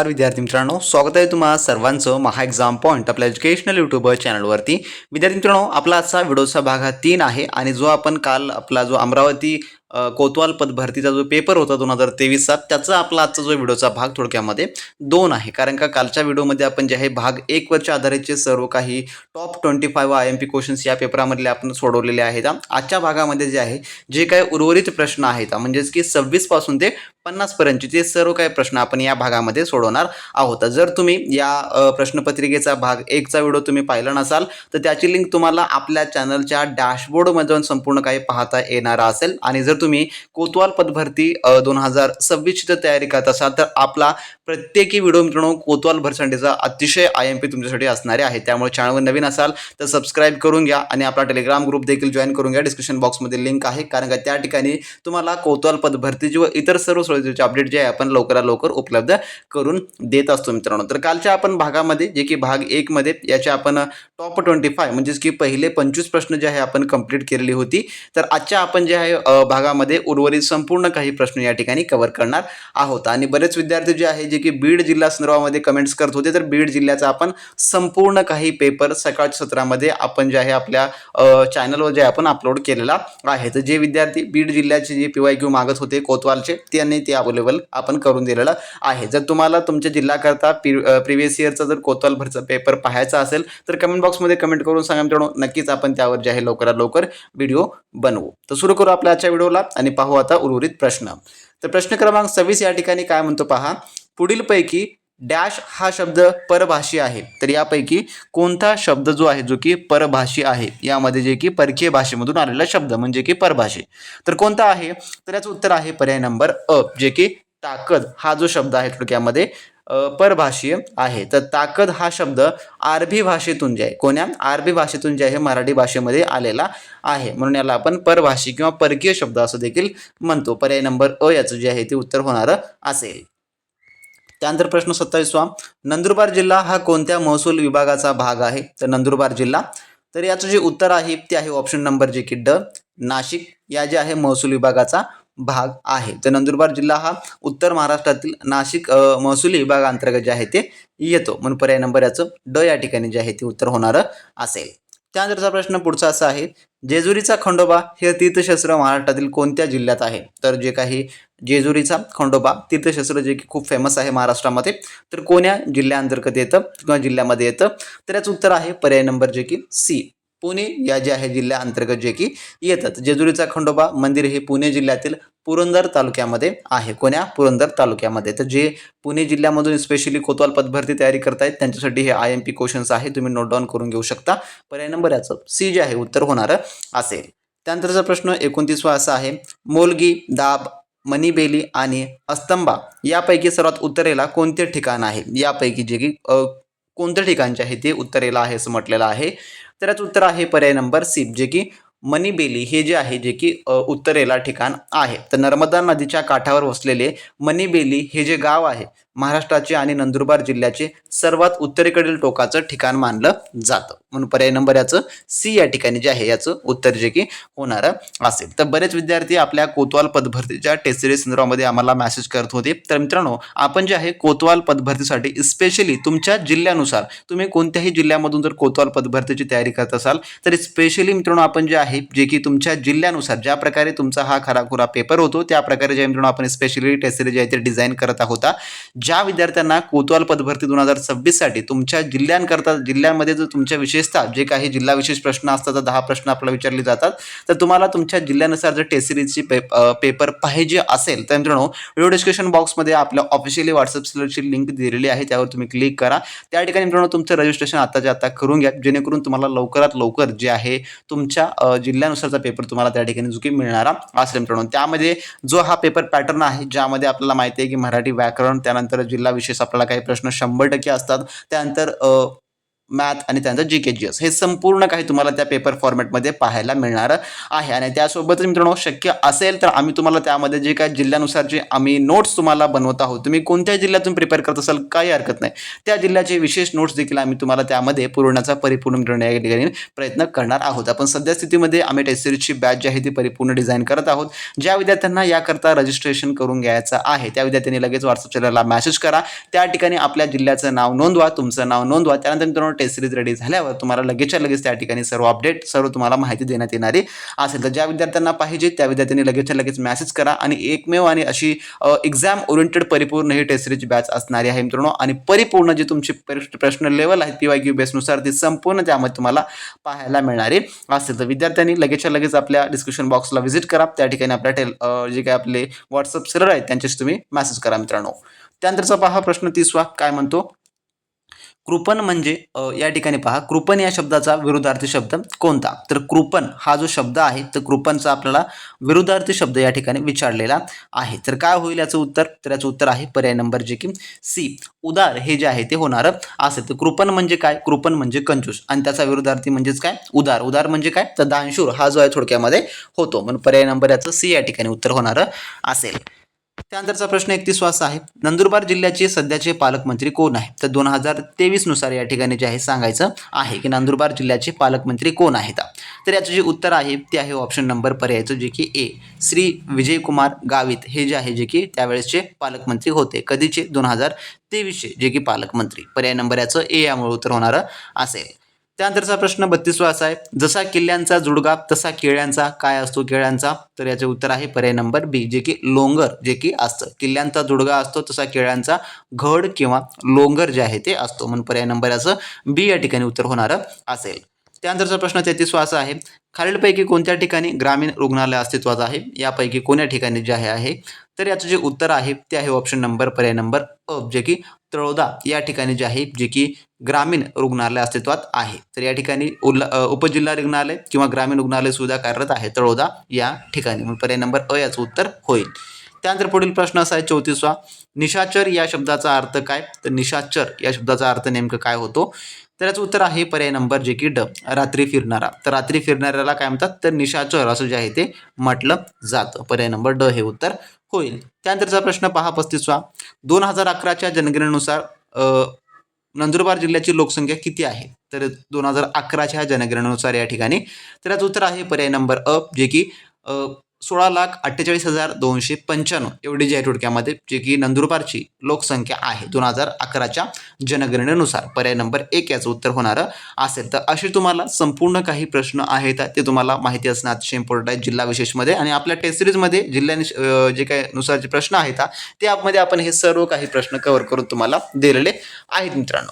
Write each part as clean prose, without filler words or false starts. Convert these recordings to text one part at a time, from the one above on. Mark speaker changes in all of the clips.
Speaker 1: नमस्कार विद्यार्थी मित्रांनो, स्वागत आहे तुम्हा सर्वांचं महा एक्झाम पॉईंट आपल्या एज्युकेशनल यूट्यूबर चॅनलवरती। विद्यार्थी मित्रांनो, आपला आजचा व्हिडिओचा भाग हा 3 आहे आणि जो आपण काल आपला जो अमरावती कोतवाल पदभरतीचा जो पेपर होता 2023चा, त्याचा आपला आजचा जो व्हिडिओचा भाग थोडक्यामध्ये 2 आहे। कारण का कालच्या व्हिडिओमध्ये आपण जे आहे भाग 1 वरच्या आधारेचे सर्व काही टॉप 25 IMP क्वेश्चन्स या पेपरामधले आपण सोडवलेले आहेत। आजच्या भागामध्ये जे आहे जे काही उर्वरित प्रश्न आहेत म्हणजेच की 26 पासून ते 50 पर्यंतचे ते सर्व काही प्रश्न आपण या भागामध्ये सोडवणार आहोत। जर तुम्ही या प्रश्नपत्रिकेचा भाग 1 चा व्हिडिओ तुम्ही पाहिला नसाल तर त्याची लिंक तुम्हाला आपल्या चॅनलच्या डॅशबोर्डमध्ये संपूर्ण काही पाहता येणार असेल। आणि जर तुम्ही कोतवाल पदभरती 2026 ची तयारी करत असाल तर आपला प्रत्येकी व्हिडिओ मित्रांनो कोतवाल भरतीचा अतिशय IMP तुमच्यासाठी असणारे आहे। त्यामुळे चॅनलवर नवीन असाल तर सबस्क्राइब करून घ्या आणि आपला टेलिग्राम ग्रुप देखील जॉइन करून घ्या। डिस्क्रिप्शन बॉक्समध्ये लिंक आहे, कारण का त्या ठिकाणी तुम्हाला कोतवाल पदभरतीची व इतर सर्व अपडेट जे आहे आपण लवकरात लवकर उपलब्ध करून देत असतो मित्रांनो। तर कालच्या आपण भागामध्ये जे की भाग 1 मध्ये याचे आपण टॉप 25 म्हणजेच की पहिले 25 प्रश्न जे आहे आपण कंप्लीट केलेली होती। तर आजच्या आपण जे आहे भागामध्ये उर्वरित संपूर्ण काही प्रश्न या ठिकाणी कव्हर करणार आहोत। आणि बरेच विद्यार्थी जे आहे जे की बीड जिल्हा संदर्भामध्ये कमेंट्स करत होते, तर बीड जिल्ह्याचा आपण संपूर्ण काही पेपर सकाळच्या सत्रामध्ये आपण जे आहे आपल्या चॅनलवर जे आपण अपलोड केलेला आहे। तर जे विद्यार्थी बीड जिल्ह्याचे जे PYQ मागत होते कोतवालचे त्यांनी ते अवेलेबल आपण करून दिलेलं आहे। जर तुम्हाला तुमच्या जिल्ह्याकरता प्रिव्हियस इयरचा जर कोतवाल भरचा पेपर पाहायचा असेल तर कमेंट बॉक्समध्ये कमेंट करून सांगा मित्रांनो, नक्कीच आपण त्यावर जे आहे लवकरात लवकर व्हिडिओ बनवू। तर सुरू करू आपल्या आजच्या व्हिडिओला आणि पाहू आता उर्वरित प्रश्न। तर प्रश्न क्रमांक 26 या ठिकाणी काय म्हणतो पहा, पुढीलपैकी डॅश हा शब्द परभाषी आहे। तर यापैकी कोणता शब्द जो आहे जो की परभाषी आहे, यामध्ये जे की परकीय भाषेमधून आलेला शब्द म्हणजे की परभाषी, तर कोणता आहे? तर याचं उत्तर आहे पर्याय नंबर अ, जे की ताकद हा जो शब्द आहे थोडक्यामध्ये परभाषीय आहे। तर ताकद हा शब्द अरबी भाषेतून जे आहे कोण्या अरबी भाषेतून जे आहे मराठी भाषेमध्ये आलेला आहे, म्हणून याला आपण परभाषी किंवा परकीय शब्द असं देखील म्हणतो। पर्याय नंबर अ याचं जे आहे ते उत्तर होणार असेल। त्यानंतर प्रश्न 27वा, नंदुरबार जिल्हा हा कोणत्या महसूल विभागाचा भाग आहे? तर नंदुरबार जिल्हा, तर याचं जे उत्तर आहे ते आहे ऑप्शन नंबर जे की ड, नाशिक या जे आहे महसूल विभागाचा भाग आहे। तर नंदुरबार जिल्हा हा उत्तर महाराष्ट्रातील नाशिक महसूल विभागाअंतर्गत जे आहे ते येतो, म्हणून पर्याय नंबर याचं ड या ठिकाणी जे आहे ते उत्तर होणार असेल। त्यानंतरचा प्रश्न पुढचा असा आहे, जेजुरीचा खंडोबा हे तीर्थक्षेत्र महाराष्ट्रातील कोणत्या जिल्ह्यात आहे? तर जे काही जेजुरीचा खंडोबा तीर्थक्षेत्र जे की खूप फेमस आहे महाराष्ट्रामध्ये, तर कोण्या जिल्ह्याअंतर्गत येतं किंवा जिल्ह्यामध्ये येतं? तर याचं उत्तर आहे पर्याय नंबर जे की सी, पुणे या जे आहे जिल्ह्याअंतर्गत जे की येतात। जेजुरीचा खंडोबा मंदिर हे पुणे जिल्ह्यातील पुरंदर तालुक्यामध्ये आहे। कोण्या? पुरंदर तालुक्यामध्ये। तर जे पुणे जिल्ह्यामधून स्पेशली कोतवाल पदभरती तयारी करतायत त्यांच्यासाठी हे IMP क्वेश्चन्स आहे, तुम्ही नोट डाऊन करून घेऊ शकता। पर्याय नंबर याचं सी जे आहे उत्तर होणार असेल। त्यानंतरचा प्रश्न 29वा असा आहे, मोलगी, दाब, मणिबेली आणि अस्तंबा यापैकी सर्वात उत्तरेला कोणते ठिकाण आहे? यापैकी जे की कोणत्या ठिकाणचे आहे ते उत्तरेला आहे असं म्हटलेलं आहे। तर याचं उत्तर आहे पर्याय नंबर सी, जे की मणिबेली हे जे आहे जे की उत्तरेला ठिकाण आहे। तर नर्मदा नदीच्या काठावर वसलेले मणिबेली हे जे गाव आहे महाराष्ट्राचे आणि नंदुरबार जिल्ह्याचे सर्वात उत्तरेकडील टोकाचं ठिकाण मानलं जातं, म्हणून पर्याय नंबर याचं सी या ठिकाणी जे आहे याचं उत्तर जे की होणार असेल। तर बरेच विद्यार्थी आपल्या कोतवाल पदभरतीच्या टेस्ट सिरीज संदर्भामध्ये आम्हाला मेसेज करत होते। तर मित्रांनो, आपण जे आहे कोतवाल पदभरतीसाठी स्पेशली तुमच्या जिल्ह्यानुसार तुम्ही कोणत्याही जिल्ह्यामधून जर कोतवाल पदभरतीची तयारी करत असाल तर स्पेशली मित्रांनो आपण जे आहे जे की तुमच्या जिल्ह्यानुसार ज्या प्रकारे तुमचा हा खराखुरा पेपर होतो त्या प्रकारे जे मित्रांनो आपण स्पेशली टेस्ट सिरीज आहे ते डिझाईन करत आहोत। ज्या विद्यार्थ्यांना कोतवाल पदभरती 2026 साठी तुमच्या जिल्ह्यांकरता जिल्ह्यांमध्ये जर तुमच्या विशेषतः जे काही जिल्हा विशेष प्रश्न असतात 10 प्रश्न आपल्याला विचारले जातात, तर तुम्हाला तुमच्या जिल्ह्यानुसार जर टेस्ट सिरीजची पेपर पाहिजे असेल तर मित्रांनो व्हिडिओ डिस्क्रिप्शन बॉक्समध्ये आपल्या ऑफिशियली व्हॉट्सअप सर्व्हरची लिंक दिलेली आहे, त्यावर तुम्ही क्लिक करा। त्या ठिकाणी मित्रांनो तुमचं रजिस्ट्रेशन आताच्या आता करून घ्या, जेणेकरून तुम्हाला लवकरात लवकर जे आहे तुमच्या जिल्ह्यानुसारचा पेपर तुम्हाला त्या ठिकाणी जो की मिळणारा असेल मित्रांनो। त्यामध्ये जो हा पेपर पॅटर्न आहे ज्यामध्ये आपल्याला माहिती आहे की मराठी व्याकरण, त्यानंतर जिल्हा विशेष आपल्याला काही प्रश्न 100% असतात, त्यानंतर मॅथ आणि त्यानंतर GK हे संपूर्ण काही तुम्हाला त्या पेपर फॉर्मॅटमध्ये पाहायला मिळणार आहे. आणि त्यासोबतच मित्रांनो शक्य असेल तर आम्ही तुम्हाला त्यामध्ये जे काही जिल्ह्यानुसारचे आम्ही नोट्स तुम्हाला बनवत आहोत, तुम्ही कोणत्या जिल्ह्यातून प्रिपेअर करत असाल काही हरकत नाही, त्या जिल्ह्याचे विशेष नोट्स देखील आम्ही तुम्हाला त्यामध्ये पुरवण्याचा परिपूर्ण प्रयत्न करणार आहोत. आपण सध्या स्थितीमध्ये आम्ही टेस्ट सिरीजची बॅच जी आहे ती परिपूर्ण डिझाईन करत आहोत. ज्या विद्यार्थ्यांना याकरता रजिस्ट्रेशन करून घ्यायचं आहे त्या विद्यार्थ्यांनी लगेच व्हॉट्सअप चॅनलला मेसेज करा, त्या ठिकाणी आपल्या जिल्ह्याचं नाव नोंदवा, तुमचं नाव नोंदवा. त्यानंतर मित्रांनो टेस्ट सिरीज रेडी झाल्यावर तुम्हाला लगेचच्या लगेच त्या ठिकाणी सर्व अपडेट सर्व तुम्हाला माहिती देण्यात येणारी असेल. तर ज्या विद्यार्थ्यांना पाहिजे त्या विद्यार्थ्यांनी लगेचच्या लगेच मेसेज करा. आणि एकमेव आणि अशी एक्झाम ओरिएंटेड परिपूर्ण ही टेस्ट सिरीज बॅच असणारी आहे मित्रांनो. आणि परिपूर्ण जी तुमची प्रश्न लेवल आहे PYQ बेसनुसार ती संपूर्ण त्यामध्ये तुम्हाला पाहायला मिळणारी असेल. तर विद्यार्थ्यांनी लगेचच्या लगेच आपल्या डिस्क्रिप्शन बॉक्सला व्हिजिट करा, त्या ठिकाणी आपल्या जे काही आपले व्हॉट्सअप सर्व्हर आहेत त्यांच्याशी तुम्ही मेसेज करा मित्रांनो. त्यानंतरचा पहा प्रश्न 30वा काय म्हणतो, कृपण म्हणजे या ठिकाणी पहा, कृपण या शब्दाचा विरुद्धार्थी शब्द कोणता. तर कृपण हा जो शब्द आहे तर कृपणचा आपल्याला विरुद्धार्थी शब्द या ठिकाणी विचारलेला आहे. तर काय होईल याचं उत्तर, तर याचं उत्तर आहे पर्याय नंबर जे की C, उदार हे जे आहे ते होणार असेल. तर कृपण म्हणजे काय, कृपण म्हणजे कंजूस आणि त्याचा विरुद्धार्थी म्हणजेच काय उदार. उदार म्हणजे काय तर दानशूर हा जो आहे थोडक्यामध्ये होतो, म्हणून पर्याय नंबर याचं C या ठिकाणी उत्तर होणार असेल. त्यानंतरचा प्रश्न 31वा असा आहे, नंदुरबार जिल्ह्याचे सध्याचे पालकमंत्री कोण आहे. तर 2023 नुसार या ठिकाणी जे आहे सांगायचं आहे की नंदुरबार जिल्ह्याचे पालकमंत्री कोण आहेत. तर याचं जे उत्तर आहे ते आहे ऑप्शन नंबर पर्यायचं जे की A, श्री विजयकुमार गावित हे जे आहे जे की त्यावेळेसचे पालकमंत्री होते. कधीचे 2023चे जे की पालकमंत्री. पर्याय नंबर याचं A यामुळे उत्तर होणार असेल. त्यानंतरचा प्रश्न 32वा असा आहे, जसा किल्ल्यांचा जुडगा तसा केळ्यांचा काय असतो केळ्यांचा. तर याचे उत्तर आहे पर्याय नंबर B, जे की लोंगर जे की असतं. किल्ल्यांचा जुडगा असतो तसा केळ्यांचा घड किंवा लोंगर जे आहे ते असतो, म्हणून पर्याय नंबर याचं B या ठिकाणी उत्तर होणार असेल. त्यानंतरचा प्रश्न 33वा असा आहे, खालीलपैकी कोणत्या ठिकाणी ग्रामीण रुग्णालय अस्तित्वात आहे. यापैकी कोण्या ठिकाणी जे आहे तर याचं जे उत्तर आहे ते आहे ऑप्शन नंबर पर्याय नंबर अ, जे की तळोदा या ठिकाणी जे आहे जे की ग्रामीण रुग्णालय अस्तित्वात आहे. तर या ठिकाणी उपजिल्हा रुग्णालय किंवा ग्रामीण रुग्णालय सुविधा कार्यरत आहे तळोदा या ठिकाणी, म्हणून पर्याय नंबर अ याचं उत्तर होईल. त्यानंतर पुढील प्रश्न असा आहे 34वा, निशाचर या शब्दाचा अर्थ काय. तर निशाचर या शब्दाचा अर्थ नेमकं काय होतो. तर याचं उत्तर आहे पर्याय नंबर जे की ड, रात्री फिरणारा. तर रात्री फिरणाऱ्याला काय म्हणतात तर निशाचर असं जे आहे ते म्हटलं जातं. पर्याय नंबर ड हे उत्तर होईल. त्यानंतरचा प्रश्न पहा 35वा, 2011च्या जनगणनेनुसार नंदुरबार जिल्ह्याची लोकसंख्या किती आहे. तर 2011च्या जनगणनेनुसार या ठिकाणी तर याचं उत्तर आहे पर्याय नंबर अ, जे की 16,48,295 एवढी जी आहे थोडक्यामध्ये जे की नंदुरबारची लोकसंख्या आहे 2011च्या जनगणनेनुसार. पर्याय नंबर 1 याचं उत्तर होणार असेल. तर असे तुम्हाला संपूर्ण काही प्रश्न आहेत ते तुम्हाला माहिती असणं अतिशय इम्पॉर्टंट आहे जिल्हा विशेषमध्ये. आणि आपल्या टेस्ट सिरीजमध्ये जिल्ह्या जे काही नुसारचे प्रश्न आहेत त्यामध्ये आपण हे सर्व काही प्रश्न कव्हर करून तुम्हाला दिलेले आहेत मित्रांनो.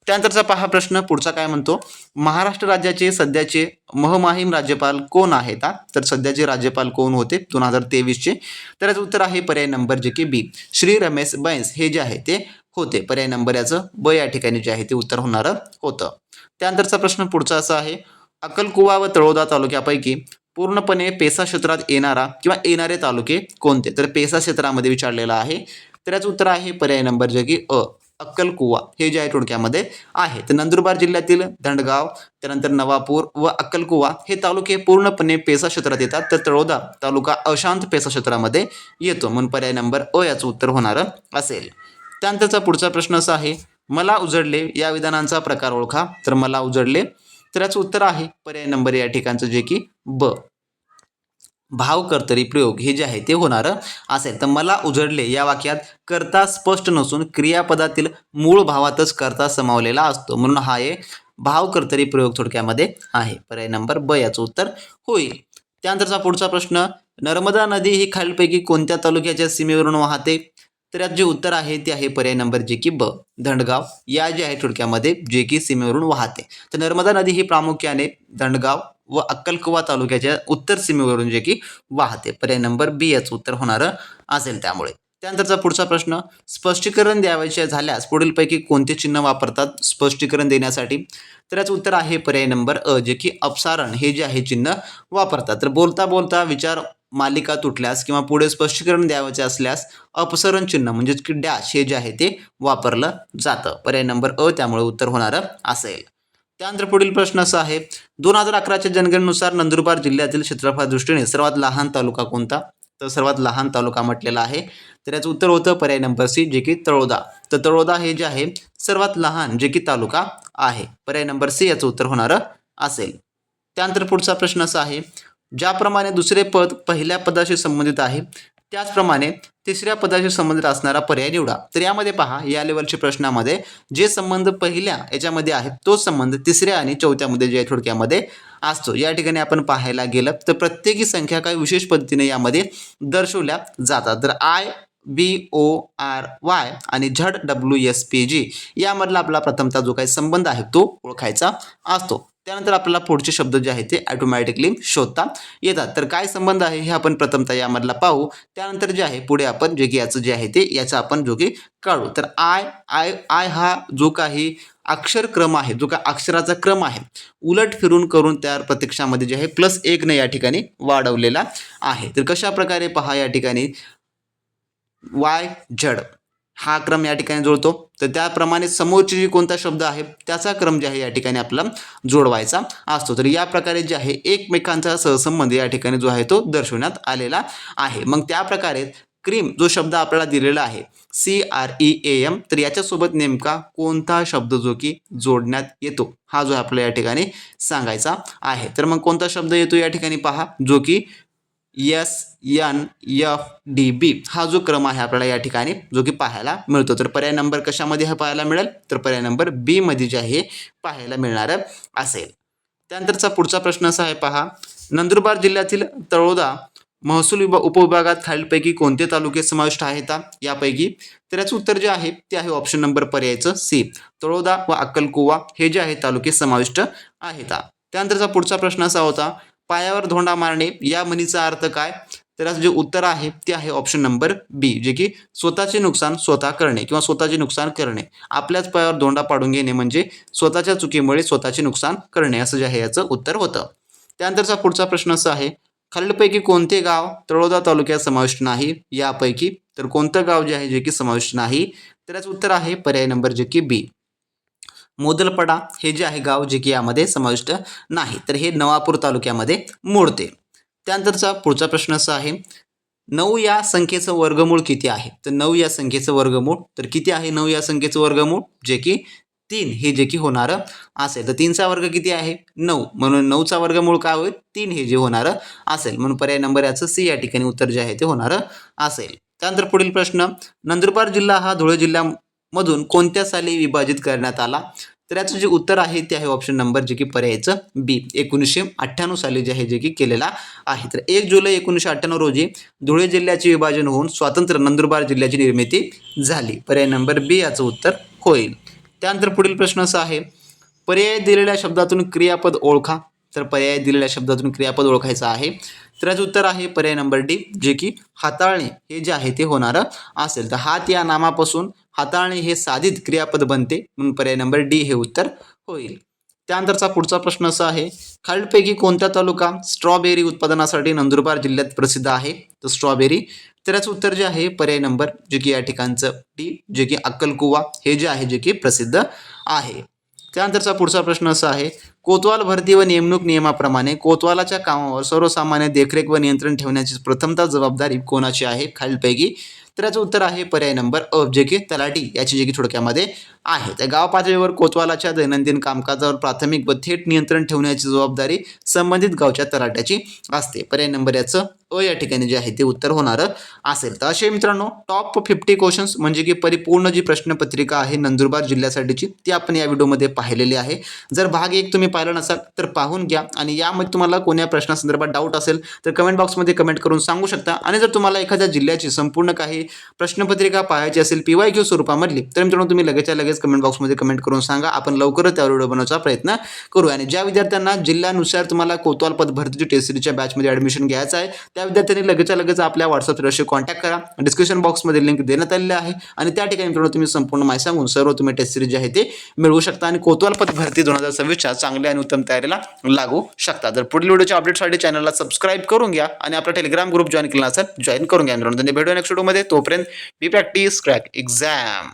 Speaker 1: त्यानंतरचा पहा प्रश्न पुढचा काय म्हणतो, महाराष्ट्र राज्याचे सध्याचे महमाहीम राज्यपाल कोण आहेत. तर सध्याचे राज्यपाल कोण होते 2023चे. तर याचं उत्तर आहे पर्याय नंबर जे की B, श्री रमेश बैस हे जे आहे ते होते. पर्याय नंबर याचं ब या ठिकाणी जे आहे ते उत्तर होणार होतं. त्यानंतरचा प्रश्न पुढचा असा आहे, अक्कलकुवा व तळोदा तालुक्यापैकी पूर्णपणे पेसा क्षेत्रात येणारा किंवा येणारे तालुके कोणते. तर पेसा क्षेत्रामध्ये विचारलेला आहे. तर याचं उत्तर आहे पर्याय नंबर जे की अ, अक्कलकुवा हे जे आहे थोडक्यामध्ये आहे. तर नंदुरबार जिल्ह्यातील धंडगाव त्यानंतर नवापूर व अक्कलकुवा हे तालुके पूर्णपणे पेसा क्षेत्रात येतात. तर तळोदा तालुका अशांत पेसा क्षेत्रामध्ये येतो, म्हणून पर्याय नंबर अ याचं उत्तर होणार असेल. त्यानंतरचा पुढचा प्रश्न असा आहे, मला उजडले या विधानांचा प्रकार ओळखा. तर मला उजडले तर याचं उत्तर आहे पर्याय नंबर या ठिकाणचं जे की ब, भाव कर्तरी प्रयोग हे जे आहे ते होणार असेल. तर मला उजडले या वाक्यात कर्ता स्पष्ट नसून क्रियापदातील मूळ भावातच कर्ता समावलेला असतो, म्हणून हा एक भाव कर्तरी प्रयोग थोडक्यामध्ये आहे. पर्याय नंबर ब याचं उत्तर होईल. त्यानंतरचा पुढचा प्रश्न, नर्मदा नदी ही खालीलपैकी कोणत्या तालुक्याच्या सीमेवरून वाहते. तर यात जे उत्तर आहे ते आहे पर्याय नंबर जे की ब, धंडगाव या जे आहे थोडक्यामध्ये जे की सीमेवरून वाहते. तर नर्मदा नदी ही प्रामुख्याने धंडगाव व अक्कलकुवा तालुक्याच्या उत्तर सीमेवरून जे की वाहते. पर्याय नंबर B याचं उत्तर होणार असेल त्यामुळे. त्यानंतरचा पुढचा प्रश्न, स्पष्टीकरण द्यावयाचे झाल्यास पुढीलपैकी कोणते चिन्ह वापरतात स्पष्टीकरण देण्यासाठी. तर याचं उत्तर आहे पर्याय नंबर अ, जे की अपसारण हे जे आहे चिन्ह वापरतात. तर बोलता बोलता विचार मालिका तुटल्यास किंवा पुढे स्पष्टीकरण द्यावयाचे असल्यास अपसरण चिन्ह म्हणजेच की डॅश हे जे आहे ते वापरलं जातं. पर्याय नंबर अ त्यामुळे उत्तर होणार असेल. त्यानंतर पुढील प्रश्न असा आहे, 2011च्या जनगणनेनुसार नंदुरबार जिल्ह्यातील क्षेत्रफळ दृष्टीने सर्वात लहान तालुका कोणता? तर सर्वात लहान तालुका म्हटलेला आहे. तर याचं उत्तर होतं पर्याय नंबर सी, जे की तळोदा. तर तळोदा हे जे आहे सर्वात लहान जे की तालुका आहे. पर्याय नंबर सी याचं उत्तर होणारं असेल. त्यानंतर पुढचा प्रश्न असा आहे, ज्याप्रमाणे दुसरे पद पहिल्या पदाशी संबंधित आहे त्याचप्रमाणे तिसऱ्या पदाशी संबंधित असणारा पर्याय निवडा. तर यामध्ये पहा, या लेवलच्या प्रश्नामध्ये जे संबंध पहिल्या याच्यामध्ये आहेत तोच संबंध तिसऱ्या आणि चौथ्यामध्ये जे थोडक्यामध्ये असतो. या ठिकाणी आपण पाहायला गेलं तर प्रत्येकी संख्या काही विशेष पद्धतीने यामध्ये दर्शवल्या जातात. तर IBORY आणि ZWSPG यामधला आपला प्रथमता जो काही संबंध आहे तो ओळखायचा असतो. त्यानंतर आपल्याला पुढचे शब्द जे आहेत ते ऑटोमॅटिकली शोधता येतात. तर काय संबंध आहे हे आपण प्रथमतः यामधला पाहू. त्यानंतर जे आहे पुढे आपण जे की याचं जे आहे ते याचा आपण जो की काढू. तर आय हा जो काही अक्षर क्रम आहे, जो काही अक्षराचा क्रम आहे उलट फिरून करून त्या प्रत्यक्षामध्ये जे आहे +1 ने या ठिकाणी वाढवलेला आहे. तर कशा प्रकारे पहा, या ठिकाणी YZ हा क्रम या ठिकाणी जुळतो. तर त्याप्रमाणे समोरची जी कोणता शब्द आहे त्याचा क्रम जे आहे या ठिकाणी आपल्याला जोडवायचा असतो. तर या प्रकारे जे आहे एकमेकांचा सहसंबंध या ठिकाणी जो आहे तो दर्शवण्यात आलेला आहे. मग त्या प्रकारे क्रीम जो शब्द आपल्याला दिलेला आहे CREAM, तर याच्यासोबत नेमका कोणता शब्द जो की जोडण्यात येतो हा जो आपल्याला या ठिकाणी सांगायचा आहे. तर मग कोणता शब्द येतो या ठिकाणी पहा, जो की SNFDB हा जो क्रम आहे आपल्याला या ठिकाणी जो की पाहायला मिळतो. तर पर्याय नंबर कशामध्ये हा पाहायला मिळेल? तर पर्याय नंबर बी मध्ये जे आहे पाहायला मिळणार असेल. त्यानंतरचा पुढचा प्रश्न असा आहे पहा, नंदुरबार जिल्ह्यातील तळोदा महसूल उपविभागात खालीलपैकी कोणते तालुके समाविष्ट आहेत यापैकी? तर याचं उत्तर जे आहे ते आहे ऑप्शन नंबर पर्यायचं सी, तळोदा व अक्कलकुवा हे जे आहे तालुके समाविष्ट आहेत. त्यानंतरचा पुढचा प्रश्न असा होता, पायावर धोंडा मारणे या म्हणीचा अर्थ काय? तर याचं जे उत्तर आहे ते आहे ऑप्शन नंबर बी, जे की स्वतःचे नुकसान स्वतः करणे किंवा स्वतःचे नुकसान करणे. आपल्याच पायावर धोंडा पाडून घेणे म्हणजे स्वतःच्या चुकीमुळे स्वतःचे नुकसान करणे असं जे आहे याचं उत्तर होतं. त्यानंतरचा पुढचा प्रश्न असा आहे, खालीलपैकी कोणते गाव तळोदा तालुक्यात समाविष्ट नाही यापैकी? तर कोणतं गाव जे आहे जे की समाविष्ट नाही? तर याचं उत्तर आहे पर्याय नंबर जे की बी, मोदलपडा हे जे आहे गाव जे की यामध्ये समाविष्ट नाही. तर हे नवापूर तालुक्यामध्ये मोडते. त्यानंतरचा पुढचा प्रश्न असा आहे, 9 या संख्येचं वर्गमूळ किती आहे? तर 9 या संख्येचं वर्गमूळ तर किती आहे? 9 या संख्येचं वर्गमूळ जे की 3 हे जे की होणारं असेल. तर 3चा वर्ग किती आहे? 9, म्हणून 9चा वर्गमूळ काय होईल? 3 हे जे होणारं असेल. म्हणून पर्याय नंबर याचं सी या ठिकाणी उत्तर जे आहे ते होणारं असेल. त्यानंतर पुढील प्रश्न, नंदुरबार जिल्हा हा धुळे जिल्ह्यामधून कोणत्या साली विभाजित करण्यात आला? तर याचं जे उत्तर आहे ते आहे ऑप्शन नंबर जे की पर्यायचं बी, 1998 साली जे आहे जे की केलेला आहे. तर 1 जुलै 1998 रोजी धुळे जिल्ह्याचे विभाजन होऊन स्वतंत्र नंदुरबार जिल्ह्याची निर्मिती झाली. पर्याय नंबर बी याचं उत्तर होईल. त्यानंतर पुढील प्रश्न असा आहे, पर्याय दिलेल्या शब्दातून क्रियापद ओळखा. तर पर्याय दिलेल्या शब्दातून क्रियापद ओळखायचं आहे. तर याचं उत्तर आहे पर्याय नंबर डी, जे की हाताळणे हे जे आहे ते होणारं असेल. तर हात या नामापासून हाताळणे हे साधित क्रियापद बनते, म्हणून पर्याय नंबर डी हे उत्तर होईल. त्यानंतरचा पुढचा प्रश्न असा आहे, खालीलपैकी कोणता तालुका स्ट्रॉबेरी उत्पादनासाठी नंदुरबार जिल्ह्यात प्रसिद्ध आहे? तर स्ट्रॉबेरी. तर याचं उत्तर जे आहे पर्याय नंबर जे की या ठिकाणचं डी, जे की अक्कलकुवा हे जे आहे जे की प्रसिद्ध आहे. त्यानंतरचा पुढचा प्रश्न असा आहे, कोतवाल भरती व नेमणूक नियमाप्रमाणे कोतवालाच्या कामावर सर्वसामान्य देखरेख व नियंत्रण ठेवण्याची प्रथमतः जबाबदारी कोणाची आहे खालीलपैकी? तर याचं उत्तर आहे पर्याय नंबर अ, जे की तलाठी याची जे की थोडक्यामध्ये आहे. त्या गाव पातळीवर कोतवालाच्या दैनंदिन कामकाजावर प्राथमिक व थेट नियंत्रण ठेवण्याची जबाबदारी संबंधित गावच्या तलाट्याची असते. पर्याय नंबर याचं अ या ठिकाणी जे आहे ते उत्तर होणारं असेल. तर असे मित्रांनो टॉप 50 क्वेश्चन्स म्हणजे की परिपूर्ण जी प्रश्नपत्रिका आहे नंदुरबार जिल्ह्यासाठीची ती आपण या व्हिडिओमध्ये पाहिलेली आहे. जर भाग 1 तुम्ही पाहिला नसाल तर पाहून घ्या, आणि यामध्ये तुम्हाला कोणत्या प्रश्नासंदर्भात डाऊट असेल तर कमेंट बॉक्समध्ये कमेंट करून सांगू शकता. आणि जर तुम्हाला एखाद्या जिल्ह्याची संपूर्ण काही प्रश्नपत्रिका पाहायची असेल PYQ स्वरूपामधली, तर मित्रांनो तुम्ही लगेचच्या लगेच कमेंट बॉक्समध्ये कमेंट करून सांगा. आपण लवकरच त्या व्हिडिओ बनवण्याचा प्रयत्न करू. आणि ज्या विद्यार्थ्यांना जिल्ह्यानुसार तुम्हाला कोतवाल पद भरतीची टेस्ट सिरीजच्या बॅचमध्ये ॲडमिशन घ्यायचं आहे त्या विद्यार्थ्यांनी लगेचच्या लगेच आपल्या व्हॉट्सअप नंबरशी कॉन्टॅक्ट करा. डिस्क्रिप्शन बॉक्समध्ये लिंक देण्यात आलेली आहे, आणि त्या ठिकाणी मित्रांनो तुम्ही संपूर्ण माहिती सांगून सर्व तुम्ही टेस्ट सिरीज जे आहे ते मिळवू शकता आणि कोतवाल पद भरती 2026च्या चांगल्या आणि उत्तम तयारीला लागू शकता. तर पुढील व्हिडिओच्या अपडेटसाठी चॅनलला सबस्क्राईब करून घ्या आणि आपला टेलिग्राम ग्रुप जॉईन केला असेल जॉईन करून घ्या मित्रांनो. भेटूया नेक्स्ट व्हिडिओमध्ये. तोपर्यंत बी प्रॅक्टिस क्रॅक एक्झाम.